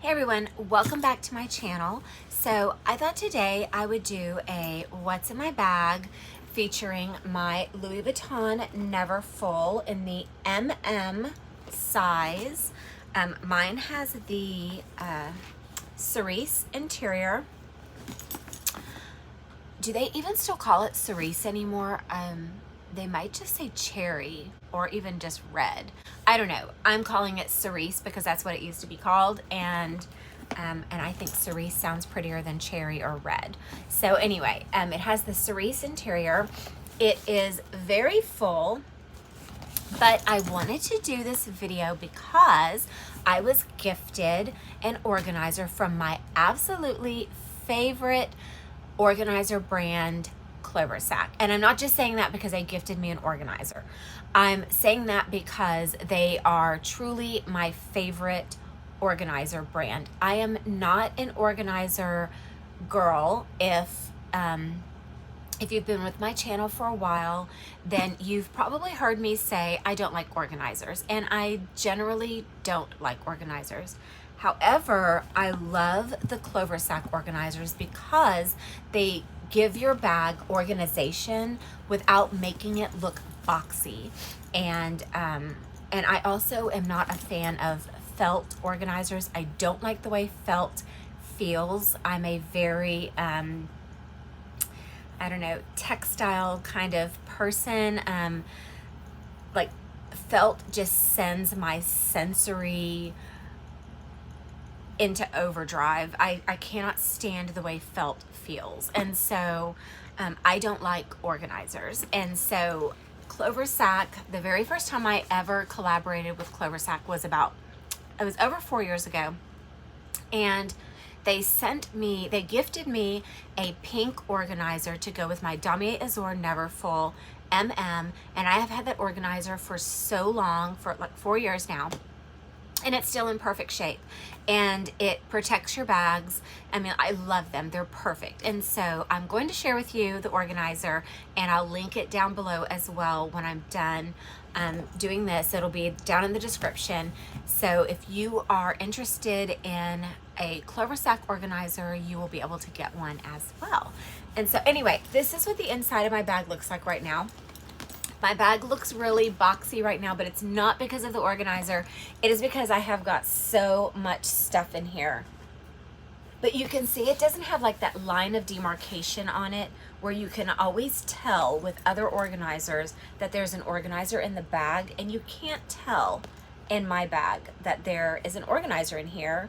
Hey everyone, welcome back to my channel. So I thought today I would do a what's in my bag featuring my Louis Vuitton Neverfull in the MM size. Mine has the cerise interior. Do they even still call it cerise anymore? They might just say cherry or even just red. I don't know. I'm calling it cerise because that's what it used to be called, and I think cerise sounds prettier than cherry or red. So anyway, it has the cerise interior. It is very full, but I wanted to do this video because I was gifted an organizer from my absolutely favorite organizer brand, Cloversac. And I'm not just saying that because they gifted me an organizer. I'm saying that because they are truly my favorite organizer brand. I am not an organizer girl. If you've been with my channel for a while, then you've probably heard me say I don't like organizers, and I generally don't like organizers. However, I love the Cloversac organizers because they give your bag organization without making it look boxy. And I also am not a fan of felt organizers. I don't like the way felt feels. I'm a very I don't know, textile kind of person. Like felt just sends my sensory into overdrive. I cannot stand the way felt feels. And so I don't like organizers. And so Cloversac, the very first time I ever collaborated with Cloversac was over 4 years ago. And they gifted me a pink organizer to go with my Damier Azur Neverfull MM. And I have had that organizer for so long, for like 4 years now. And it's still in perfect shape, and it protects your bags. I mean, I love them. They're perfect. And so I'm going to share with you the organizer, and I'll link it down below as well when I'm done doing this. It'll be down in the description. So if you are interested in a Cloversac organizer, you will be able to get one as well. And so anyway, this is what the inside of my bag looks like right now. My bag looks really boxy right now, but it's not because of the organizer. It is because I have got so much stuff in here. But you can see it doesn't have like that line of demarcation on it where you can always tell with other organizers that there's an organizer in the bag, and you can't tell in my bag that there is an organizer in here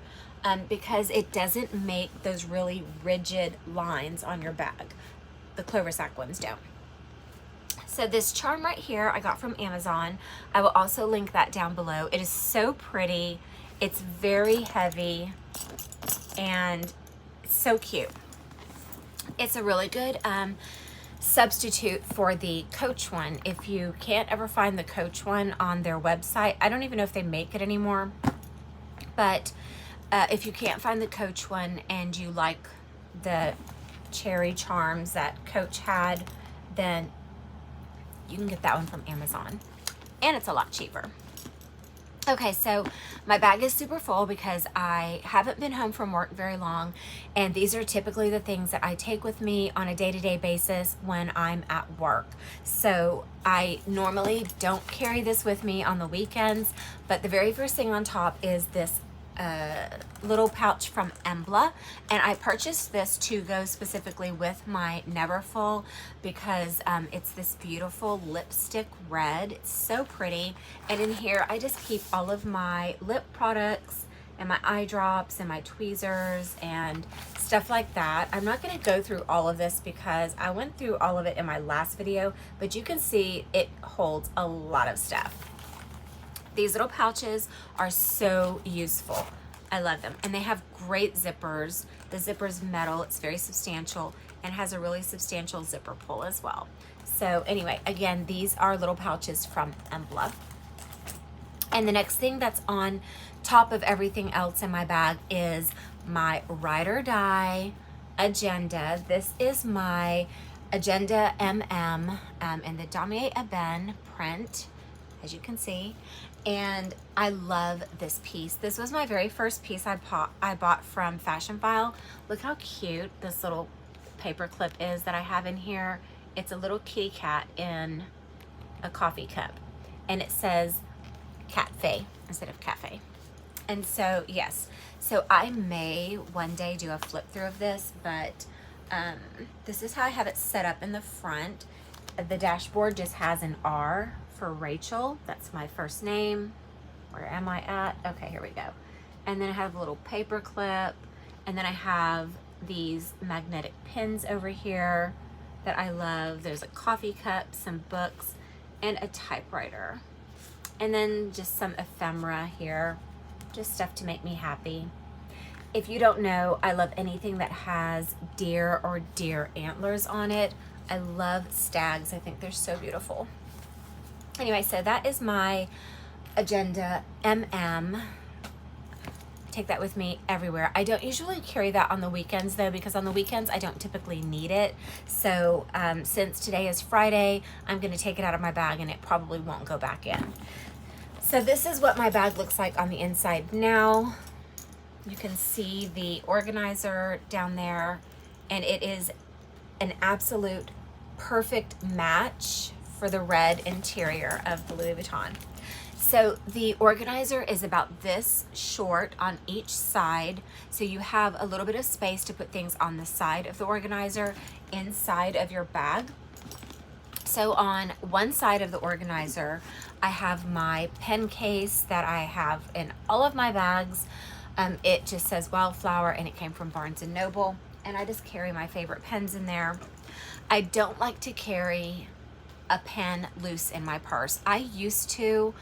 because it doesn't make those really rigid lines on your bag. The Cloversac ones don't. So this charm right here I got from Amazon. I will also link that down below. It is so pretty. It's very heavy and it's so cute. It's a really good substitute for the Coach one. If you can't ever find the Coach one on their website, I don't even know if they make it anymore, but if you can't find the Coach one and you like the cherry charms that Coach had, then you can get that one from Amazon, and it's a lot cheaper. Okay, so my bag is super full because I haven't been home from work very long, and these are typically the things that I take with me on a day-to-day basis when I'm at work. So I normally don't carry this with me on the weekends, but the very first thing on top is this little pouch from Embla, and I purchased this to go specifically with my Neverfull because it's this beautiful lipstick red. It's so pretty, and in here I just keep all of my lip products and my eye drops and my tweezers and stuff like that. I'm not going to go through all of this because I went through all of it in my last video, but you can see it holds a lot of stuff. These little pouches are so useful. I love them. And they have great zippers. The zipper's metal. It's very substantial and has a really substantial zipper pull as well. So anyway, again, these are little pouches from Embla. And the next thing that's on top of everything else in my bag is my Ride or Die agenda. This is my Agenda MM in the Damier Ebene print. as you can see. And I love this piece. This was my very first piece I bought from Fashion File. Look how cute this little paper clip is that I have in here. It's a little kitty cat in a coffee cup, and it says cafe instead of cafe. And so yes, so I may one day do a flip through of this, but this is how I have it set up in the front. The dashboard just has an R for Rachel. That's my first name. Where am I at? Okay, here we go. And then I have a little paper clip, and then I have these magnetic pins over here that I love. There's a coffee cup, some books, and a typewriter. And then just some ephemera here, just stuff to make me happy. If you don't know, I love anything that has deer or deer antlers on it. I love stags. I think they're so beautiful. Anyway, so that is my agenda MM. Take that with me everywhere. I don't usually carry that on the weekends though, because on the weekends I don't typically need it. So since today is Friday, I'm gonna take it out of my bag and it probably won't go back in. So this is what my bag looks like on the inside now. You can see the organizer down there, and it is an absolute perfect match for the red interior of the Louis Vuitton. So the organizer is about this short on each side. So you have a little bit of space to put things on the side of the organizer inside of your bag. So on one side of the organizer, I have my pen case that I have in all of my bags. It just says Wildflower, and it came from Barnes & Noble. And I just carry my favorite pens in there. I don't like to carry a pen loose in my purse. I used to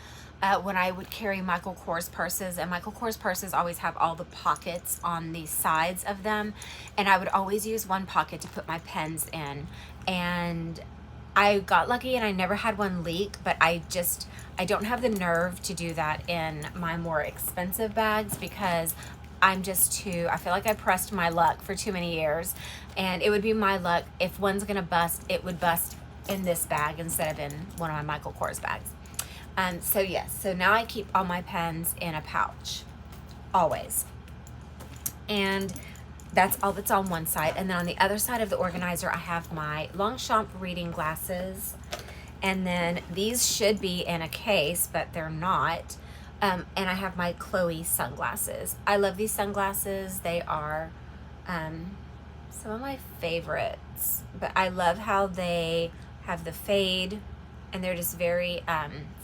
when I would carry Michael Kors purses, and Michael Kors purses always have all the pockets on the sides of them, and I would always use one pocket to put my pens in. And I got lucky and I never had one leak, but I don't have the nerve to do that in my more expensive bags, because I feel like I pressed my luck for too many years, and it would be my luck if one's gonna bust, it would bust in this bag instead of in one of my Michael Kors bags. So yes, so now I keep all my pens in a pouch, always. And that's all that's on one side. And then on the other side of the organizer, I have my Longchamp reading glasses. And then these should be in a case, but they're not. And I have my Chloe sunglasses. I love these sunglasses. They are some of my favorites. But I love how they have the fade, and they're just very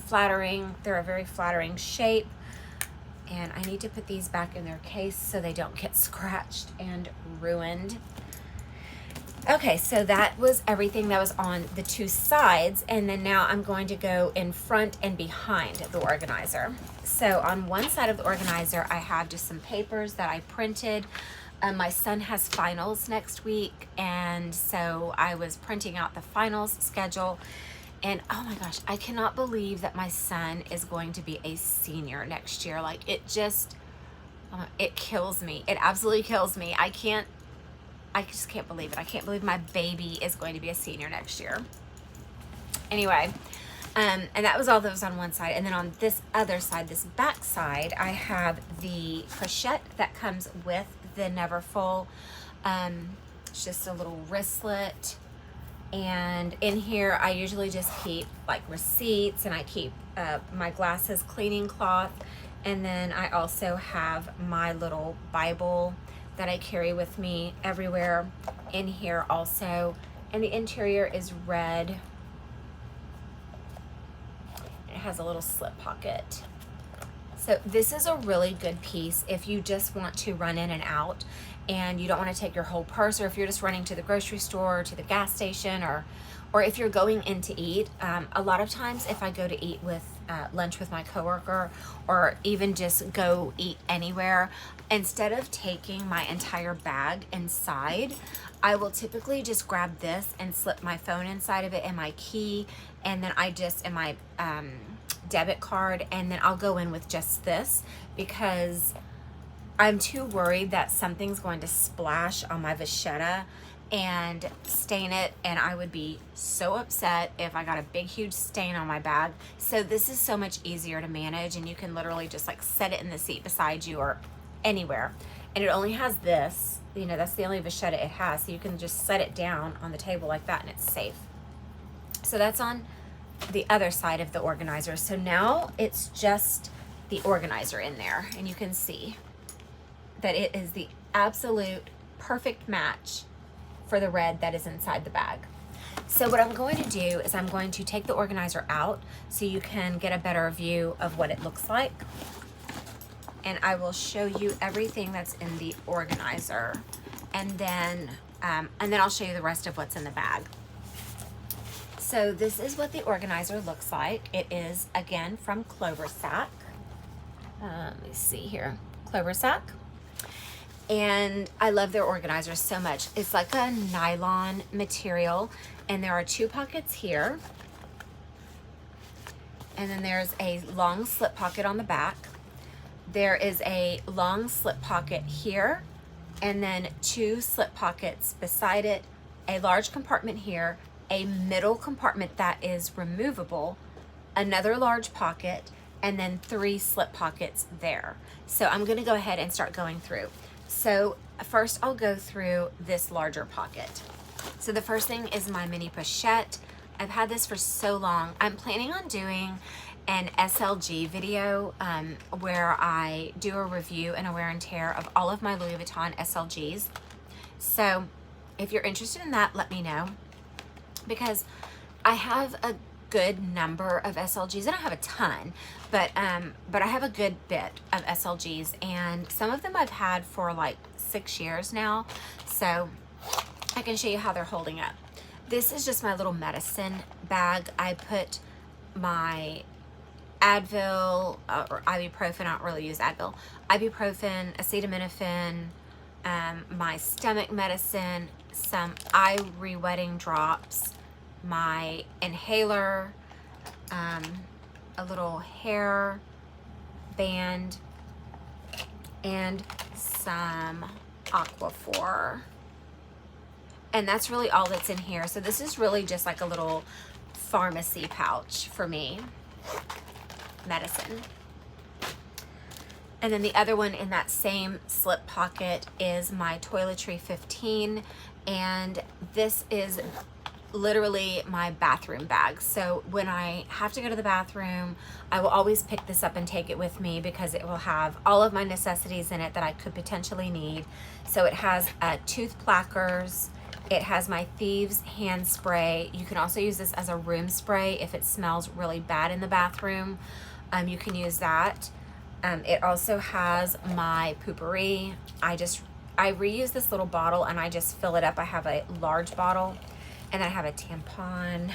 flattering. They're a very flattering shape. And I need to put these back in their case so they don't get scratched and ruined. Okay, so that was everything that was on the two sides, and then now I'm going to go in front and behind the organizer. So on one side of the organizer, I have just some papers that I printed. My son has finals next week, and so I was printing out the finals schedule. And oh my gosh, I cannot believe that my son is going to be a senior next year. Like, it just, it kills me. It absolutely kills me. I just can't believe it. I can't believe my baby is going to be a senior next year. Anyway, and that was all that was on one side. And then on this other side, this back side, I have the pochette that comes with the Neverfull. It's just a little wristlet. And in here, I usually just keep like receipts, and I keep my glasses cleaning cloth. And then I also have my little Bible that I carry with me everywhere in here also. And the interior is red. It has a little slip pocket. So this is a really good piece if you just want to run in and out and you don't want to take your whole purse, or if you're just running to the grocery store or to the gas station, or if you're going in to eat. A lot of times if I go to eat with lunch with my coworker, or even just go eat anywhere, instead of taking my entire bag inside, I will typically just grab this and slip my phone inside of it and my key, and then and my debit card, and then I'll go in with just this, because I'm too worried that something's going to splash on my vachetta and stain it, and I would be so upset if I got a big huge stain on my bag. So this is so much easier to manage, and you can literally just like set it in the seat beside you or anywhere. And it only has this, you know, that's the only vachetta it has, so you can just set it down on the table like that and it's safe. So that's on the other side of the organizer. So now it's just the organizer in there, and you can see that it is the absolute perfect match for the red that is inside the bag. So what I'm going to do is I'm going to take the organizer out so you can get a better view of what it looks like. And I will show you everything that's in the organizer. And then I'll show you the rest of what's in the bag. So this is what the organizer looks like. It is, again, from Cloversac. Let me see here, Cloversac. And I love their organizers so much. It's like a nylon material, and there are 2 pockets here. And then there's a long slip pocket on the back. There is a long slip pocket here, and then 2 slip pockets beside it, a large compartment here, a middle compartment that is removable, another large pocket, and then 3 slip pockets there. So I'm gonna go ahead and start going through. So first I'll go through this larger pocket. So the first thing is my mini pochette. I've had this for so long. I'm planning on doing an SLG video where I do a review and a wear and tear of all of my Louis Vuitton SLGs. So if you're interested in that, let me know, because I have a good number of SLGs. I don't have a ton, but I have a good bit of SLGs, and some of them I've had for like 6 years now, so I can show you how they're holding up. This is just my little medicine bag. I put my Advil or ibuprofen. I don't really use Advil. Ibuprofen, acetaminophen, my stomach medicine, some eye re-wetting drops, my inhaler, a little hair band, and some Aquaphor. And that's really all that's in here. So this is really just like a little pharmacy pouch for me, medicine. And then the other one in that same slip pocket is my Toiletry 15, and this is literally my bathroom bag. So when I have to go to the bathroom, I will always pick this up and take it with me because it will have all of my necessities in it that I could potentially need. So it has tooth plackers, it has my Thieves hand spray. You can also use this as a room spray if it smells really bad in the bathroom. You can use that. It also has my poopery. I reuse this little bottle and I just fill it up. I have a large bottle, and I have a tampon.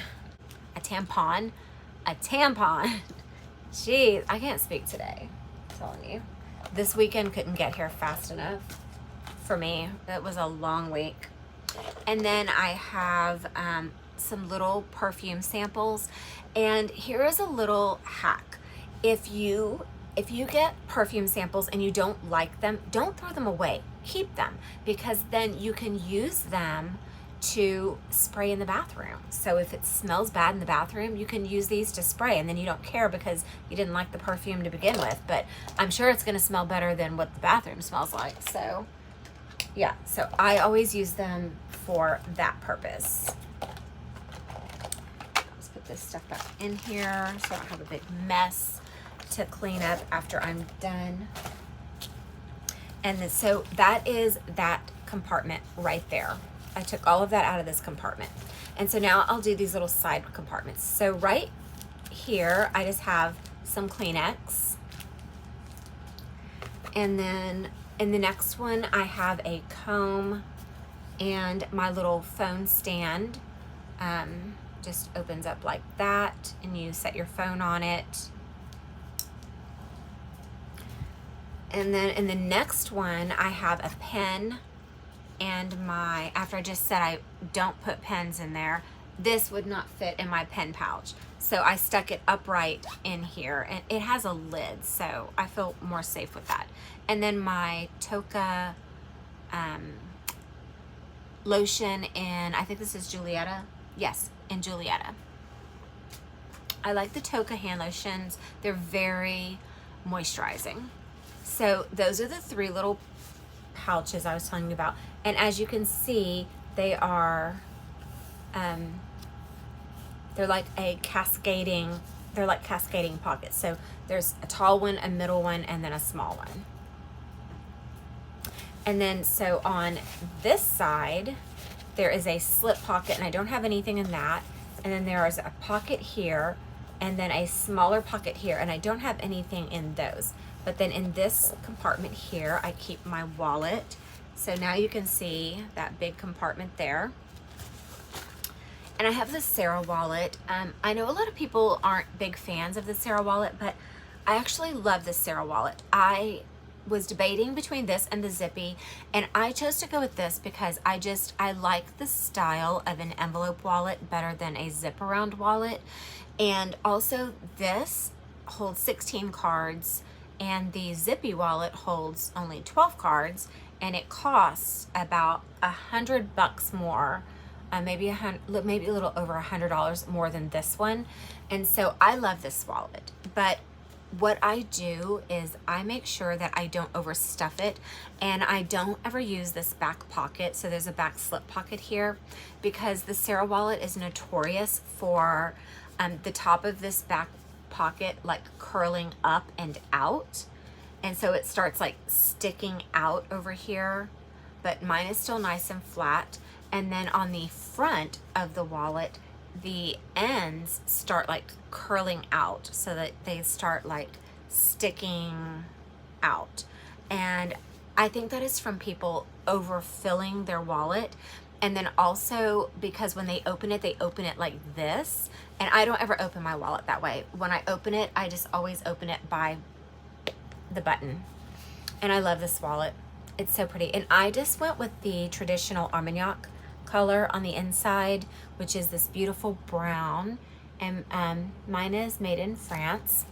Jeez, I can't speak today, I'm telling you. This weekend couldn't get here fast enough for me. It was a long week. And then I have some little perfume samples. And here is a little hack. If you get perfume samples and you don't like them, don't throw them away. Keep them, because then you can use them to spray in the bathroom. So if it smells bad in the bathroom, you can use these to spray, and then you don't care because you didn't like the perfume to begin with, but I'm sure it's gonna smell better than what the bathroom smells like. So yeah, so I always use them for that purpose. Let's put this stuff back in here so I don't have a big mess to clean up after I'm done. And then, so that is that compartment right there. I took all of that out of this compartment. And so now I'll do these little side compartments. So right here, I just have some Kleenex. And then in the next one, I have a comb and my little phone stand. Just opens up like that, and you set your phone on it. And then in the next one, I have a pen and after I just said I don't put pens in there, this would not fit in my pen pouch. So I stuck it upright in here, and it has a lid, so I feel more safe with that. And then my Toka lotion in, I think this is Julietta. Yes, in Julietta. I like the Toka hand lotions. They're very moisturizing. So those are the 3 little pouches I was telling you about. And as you can see, they are, they're like cascading pockets. So there's a tall one, a middle one, and then a small one. And then so on this side, there is a slip pocket, and I don't have anything in that. And then there is a pocket here, and then a smaller pocket here, and I don't have anything in those. But then in this compartment here, I keep my wallet. So now you can see that big compartment there. And I have the Sarah wallet. I know a lot of people aren't big fans of the Sarah wallet, but I actually love the Sarah wallet. I was debating between this and the Zippy, and I chose to go with this because I like the style of an envelope wallet better than a zip around wallet. And also this holds 16 cards, and the Zippy wallet holds only 12 cards, and it costs about $100 more, maybe a little over $100 more than this one. And so I love this wallet, but what I do is I make sure that I don't overstuff it, and I don't ever use this back pocket. So there's a back slip pocket here, because the Sarah wallet is notorious for the top of this back pocket like curling up and out, and so it starts like sticking out over here, but mine is still nice and flat. And then on the front of the wallet, the ends start like curling out so that they start like sticking out. And I think that is from people overfilling their wallet. And then also because when they open it like this. And I don't ever open my wallet that way. When I open it, I just always open it by the button. And I love this wallet. It's so pretty. And I just went with the traditional Armagnac color on the inside, which is this beautiful brown. And mine is made in France.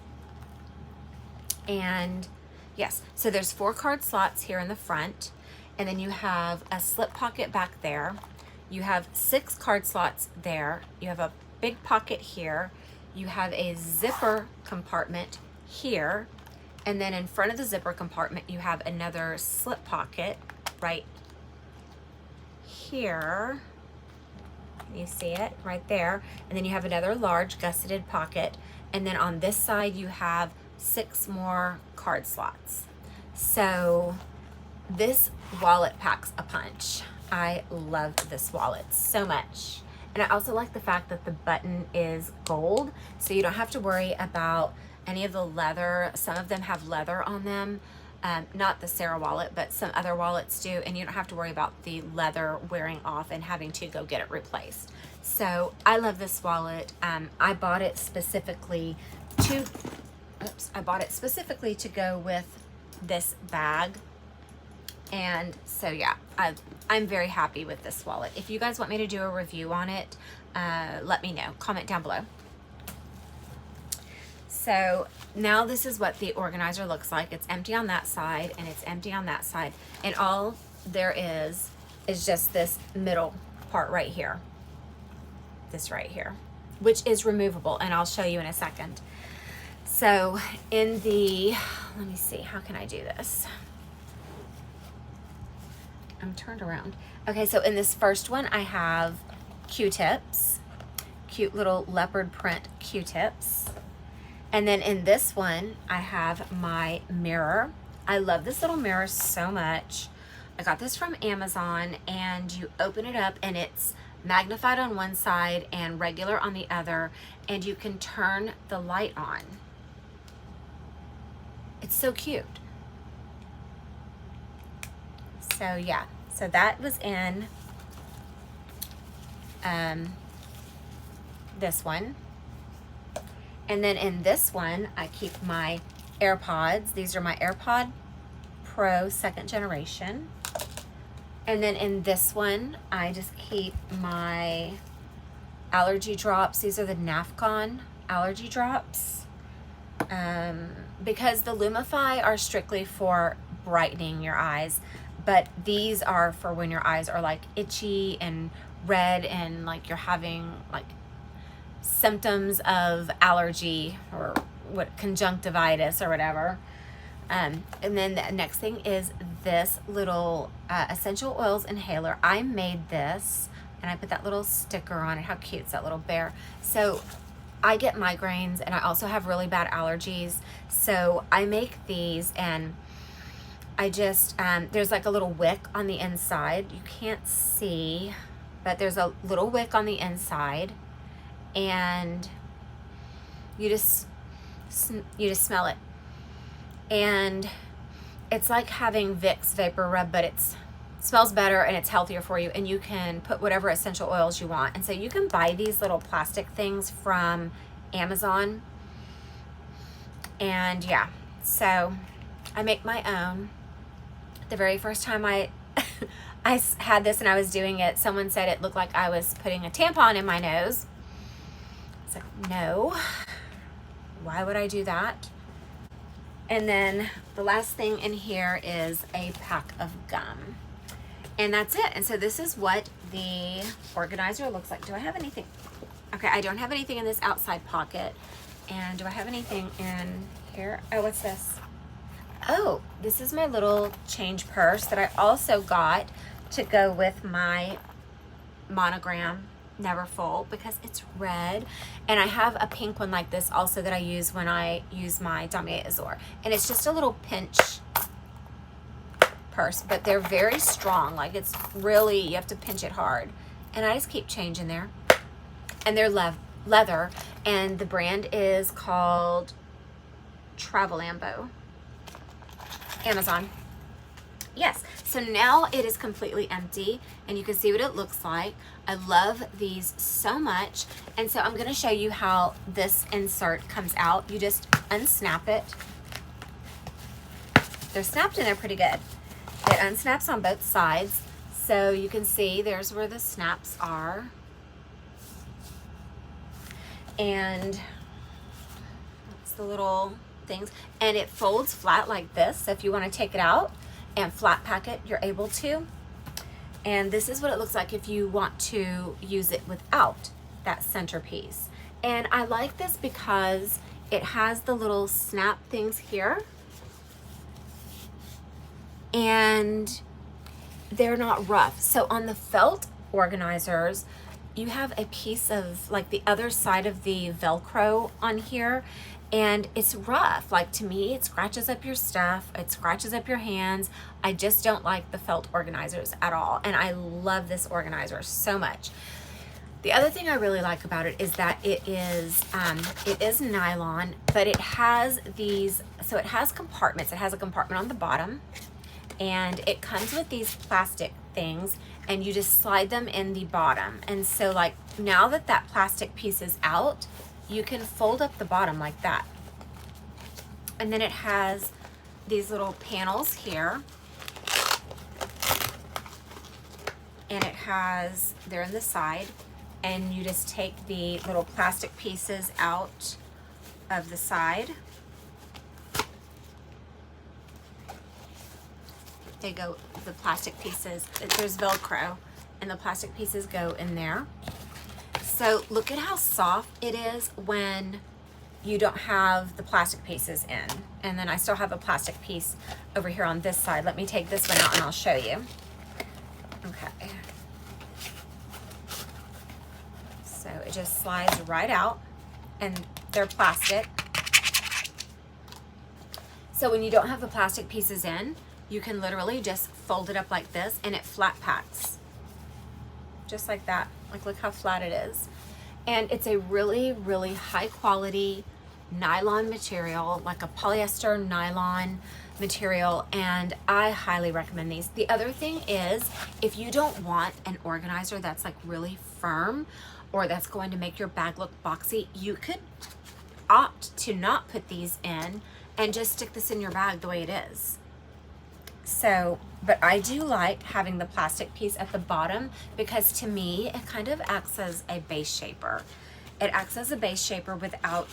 And yes, so there's 4 card slots here in the front. And then you have a slip pocket back there. You have 6 card slots there. You have a big pocket here. You have a zipper compartment here. And then in front of the zipper compartment, you have another slip pocket right here. You see it right there. And then you have another large gusseted pocket. And then on this side, you have 6 more card slots. So this wallet packs a punch. I love this wallet so much. And I also like the fact that the button is gold, so you don't have to worry about any of the leather. Some of them have leather on them. Not the Sarah wallet, but some other wallets do, and you don't have to worry about the leather wearing off and having to go get it replaced. So I love this wallet. I bought it specifically to go with this bag. And so yeah, I'm very happy with this wallet. If you guys want me to do a review on it, let me know. Comment down below. So now this is what the organizer looks like. It's empty on that side and it's empty on that side. And all there is just this middle part right here. This right here, which is removable, and I'll show you in a second. So in the, let me see, how can I do this? I'm turned around. Okay, so in this first one, I have Q-tips, cute little leopard print Q-tips. And then in this one, I have my mirror. I love this little mirror so much. I got this from Amazon, and you open it up and it's magnified on one side and regular on the other, and you can turn the light on. It's so cute. So yeah, so that was in this one. And then in this one, I keep my AirPods. These are my AirPod Pro 2nd generation. And then in this one, I just keep my allergy drops. These are the Nafcon allergy drops. Because the Lumify are strictly for brightening your eyes, but these are for when your eyes are like itchy and red and like you're having like symptoms of allergy or what, conjunctivitis or whatever. And then the next thing is this little essential oils inhaler. I made this and I put that little sticker on it. How cute is that little bear? So I get migraines and I also have really bad allergies. So I make these and I just, there's like a little wick on the inside. You can't see, but there's a little wick on the inside and you just smell it. And it's like having Vicks Vapor Rub, but it smells better and it's healthier for you, and you can put whatever essential oils you want. And so you can buy these little plastic things from Amazon. And yeah, so I make my own. The very first time I had this and I was doing it, someone said it looked like I was putting a tampon in my nose. It's like, no, why would I do that? And then the last thing in here is a pack of gum. And that's it. And so this is what the organizer looks like. Do I have anything? Okay, I don't have anything in this outside pocket. And do I have anything in here? Oh, what's this? Oh, this is my little change purse that I also got to go with my monogram Neverfull because it's red, and I have a pink one like this also that I use when I use my Damier Azur, and it's just a little pinch purse, but they're very strong. Like, it's really, you have to pinch it hard, and I just keep change in there. And they're leather, and the brand is called Travelambo. Amazon. Yes, so now it is completely empty and you can see what it looks like. I love these so much. And so I'm going to show you how this insert comes out. You just unsnap it. They're snapped in there pretty good. It unsnaps on both sides. So you can see there's where the snaps are. And that's the little things. And it folds flat like this. So if you want to take it out and flat pack it, you're able to. And this is what it looks like if you want to use it without that centerpiece. And I like this because it has the little snap things here, and they're not rough. So on the felt organizers, you have a piece of like the other side of the Velcro on here, and it's rough. Like, to me, it scratches up your stuff, it scratches up your hands. I just don't like the felt organizers at all, and I love this organizer so much. The other thing I really like about it is that it is nylon, but it has these, so it has compartments. It has a compartment on the bottom, and it comes with these plastic things, and you just slide them in the bottom. And so, like, now that that plastic piece is out, you can fold up the bottom like that. And then it has these little panels here, and it has, they're in the side, and you just take the little plastic pieces out of the side. They go, the plastic pieces, there's Velcro, and the plastic pieces go in there. So look at how soft it is when you don't have the plastic pieces in. And then I still have a plastic piece over here on this side. Let me take this one out and I'll show you. Okay. So it just slides right out, and they're plastic. So when you don't have the plastic pieces in, you can literally just fold it up like this, and it flat packs. Just like that. Like, look how flat it is. And it's a really, really high quality nylon material, like a polyester nylon material, and I highly recommend these. The other thing is, if you don't want an organizer that's like really firm or that's going to make your bag look boxy, you could opt to not put these in and just stick this in your bag the way it is. So, but I do like having the plastic piece at the bottom because to me, it kind of acts as a base shaper. It acts as a base shaper without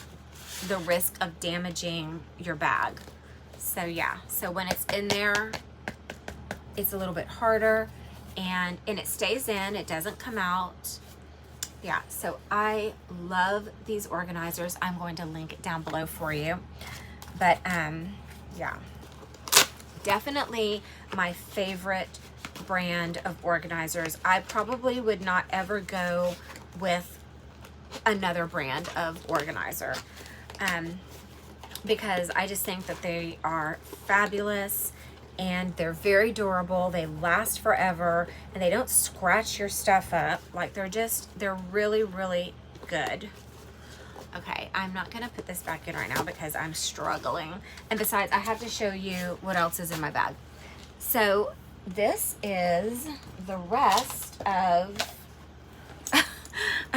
the risk of damaging your bag. So yeah, so when it's in there, it's a little bit harder, and it stays in, it doesn't come out. Yeah, so I love these organizers. I'm going to link it down below for you. But yeah, definitely my favorite brand of organizers. I probably would not ever go with another brand of organizer because I just think that they are fabulous and they're very durable. They last forever and they don't scratch your stuff up. Like they're really, really good. Okay, I'm not gonna put this back in right now because I'm struggling. And besides, I have to show you what else is in my bag. So this is the rest of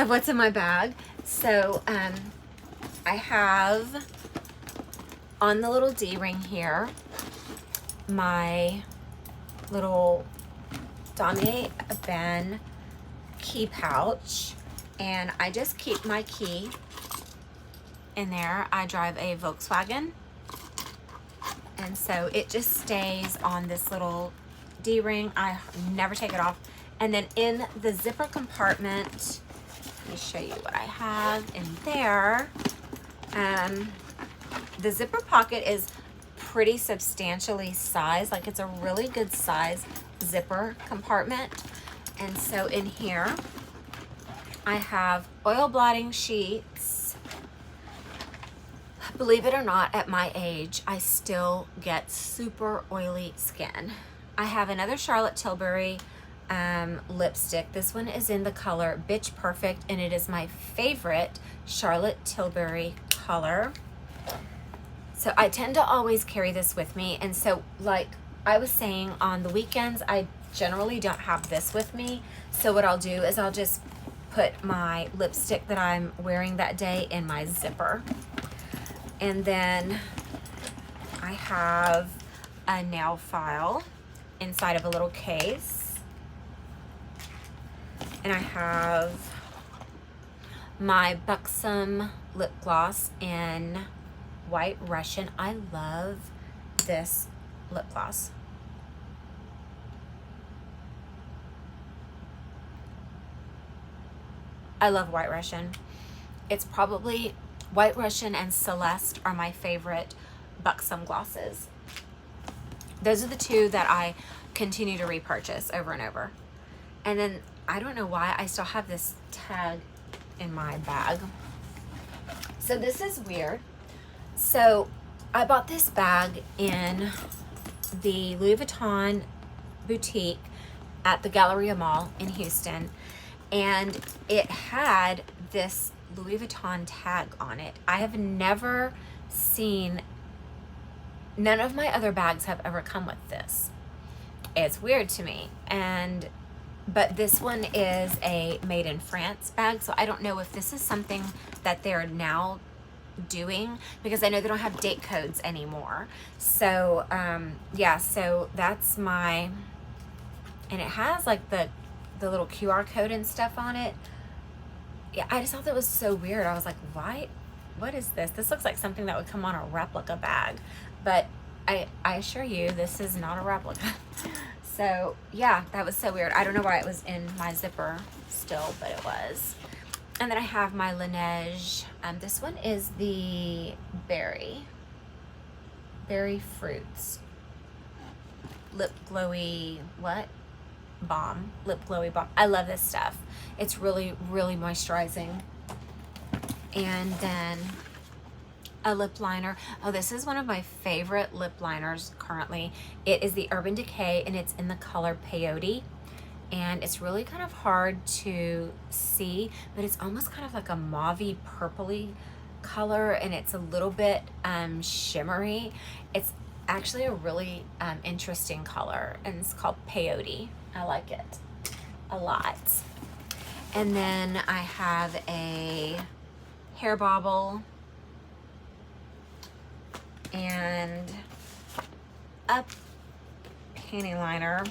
what's in my bag. So I have on the little D-ring here my little Damier Ebene key pouch, and I just keep my key in there. I drive a Volkswagen, and so it just stays on this little D-ring. I never take it off. And then in the zipper compartment, let me show you what I have in there. The zipper pocket is pretty substantially sized. Like it's a really good size zipper compartment. And so in here, I have oil blotting sheets. Believe it or not, at my age, I still get super oily skin. I have another Charlotte Tilbury lipstick. This one is in the color Bitch Perfect, and it is my favorite Charlotte Tilbury color. So I tend to always carry this with me. And so like I was saying, on the weekends, I generally don't have this with me. So what I'll do is I'll just put my lipstick that I'm wearing that day in my zipper. And then I have a nail file inside of a little case. And I have my Buxom lip gloss in White Russian. I love this lip gloss. I love White Russian. It's probably White Russian and Celeste are my favorite Buxom glosses. Those are the two that I continue to repurchase over and over. And then I don't know why I still have this tag in my bag. So this is weird. So I bought this bag in the Louis Vuitton boutique at the Galleria Mall in Houston, and it had this Louis Vuitton tag on it. I have never seen, none of my other bags have ever come with this. It's weird to me. But this one is a made in France bag, so I don't know if this is something that they're now doing, because I know they don't have date codes anymore. So yeah, so that's my, and it has like the little QR code and stuff on it. Yeah, I just thought that was so weird. I was like, why, what is this? This looks like something that would come on a replica bag, but I assure you this is not a replica. So yeah, that was so weird. I don't know why it was in my zipper still, but it was. And then I have my Laneige. This one is the berry fruits lip glowy balm. Lip glowy balm. I love this stuff. It's really, really moisturizing. And then a lip liner. Oh, this is one of my favorite lip liners currently. It is the Urban Decay, and it's in the color Peyote. And it's really kind of hard to see, but it's almost kind of like a mauvey purpley color, and it's a little bit shimmery. It's actually a really interesting color, and it's called Peyote. I like it a lot. And then I have a hair bobble and a panty liner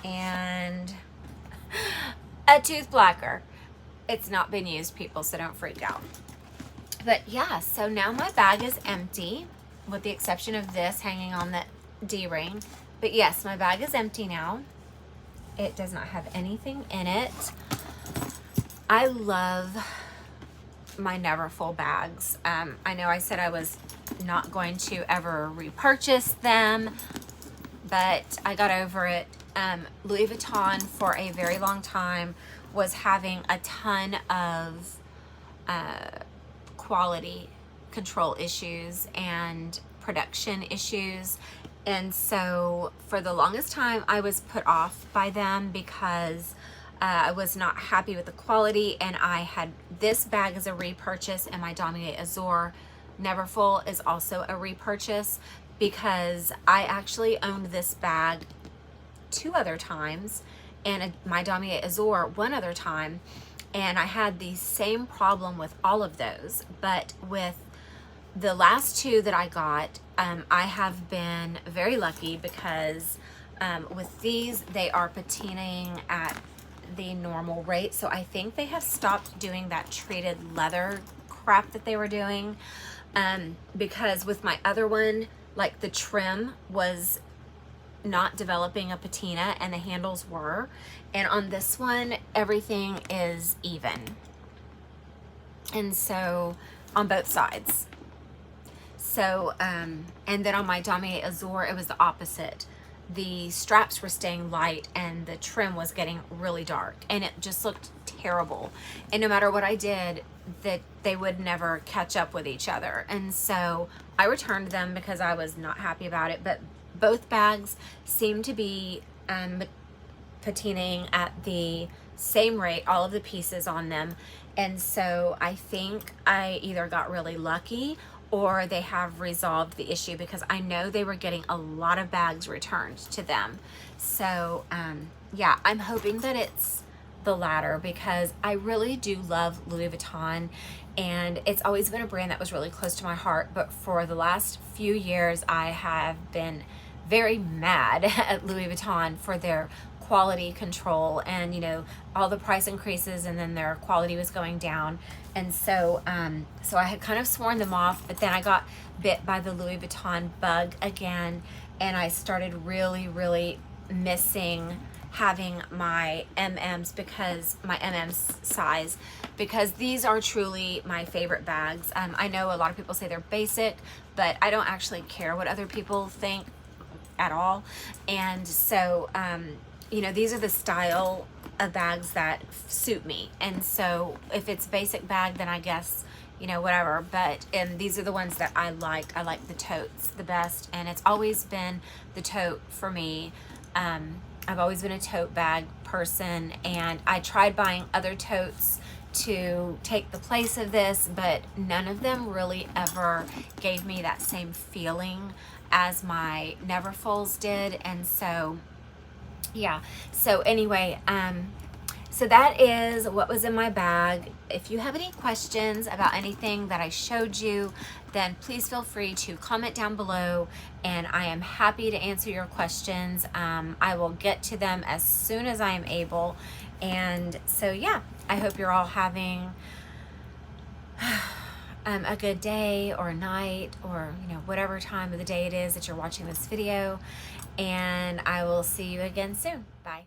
and a tooth blacker. It's not been used, people, so don't freak out. But yeah, so now my bag is empty with the exception of this hanging on the D-ring. But yes, my bag is empty now. It does not have anything in it. I love my Neverfull bags. I know I said I was not going to ever repurchase them, but I got over it. Louis Vuitton for a very long time was having a ton of quality control issues and production issues. And so for the longest time, I was put off by them because I was not happy with the quality, and I had this bag as a repurchase, and my Damier Azur Neverfull is also a repurchase because I actually owned this bag 2 other times and my Damier Azur 1 other time, and I had the same problem with all of those. But with the last 2 that I got, I have been very lucky because with these, they are patinaing at the normal rate. So I think they have stopped doing that treated leather crap that they were doing, because with my other one, like, the trim was not developing a patina and the handles were, and on this one everything is even, and so on both sides. So and then on my Damier Azur, it was the opposite. The straps were staying light and the trim was getting really dark, and it just looked terrible. And no matter what I did, that they would never catch up with each other. And so I returned them because I was not happy about it. But both bags seem to be patinaing at the same rate, all of the pieces on them. And so I think I either got really lucky or they have resolved the issue, because I know they were getting a lot of bags returned to them. So yeah, I'm hoping that it's the latter, because I really do love Louis Vuitton, and it's always been a brand that was really close to my heart. But for the last few years, I have been very mad at Louis Vuitton for their quality control, and you know, all the price increases, and then their quality was going down. And so so I had kind of sworn them off, but then I got bit by the Louis Vuitton bug again, and I started really missing having my MMs, because my MMs size, because these are truly my favorite bags. I know a lot of people say they're basic, but I don't actually care what other people think at all. And so you know, these are the style of bags that suit me. And so if it's basic bag, then I guess, you know, whatever. But these are the ones that I like. I like the totes the best, and it's always been the tote for me. I've always been a tote bag person, and I tried buying other totes to take the place of this, but none of them really ever gave me that same feeling as my Neverfulls did. And so yeah, so anyway, so that is what was in my bag. If you have any questions about anything that I showed you, then please feel free to comment down below, and I am happy to answer your questions. I will get to them as soon as I am able. And so yeah, I hope you're all having a good day or night, or you know, whatever time of the day it is that you're watching this video, and I will see you again soon. Bye.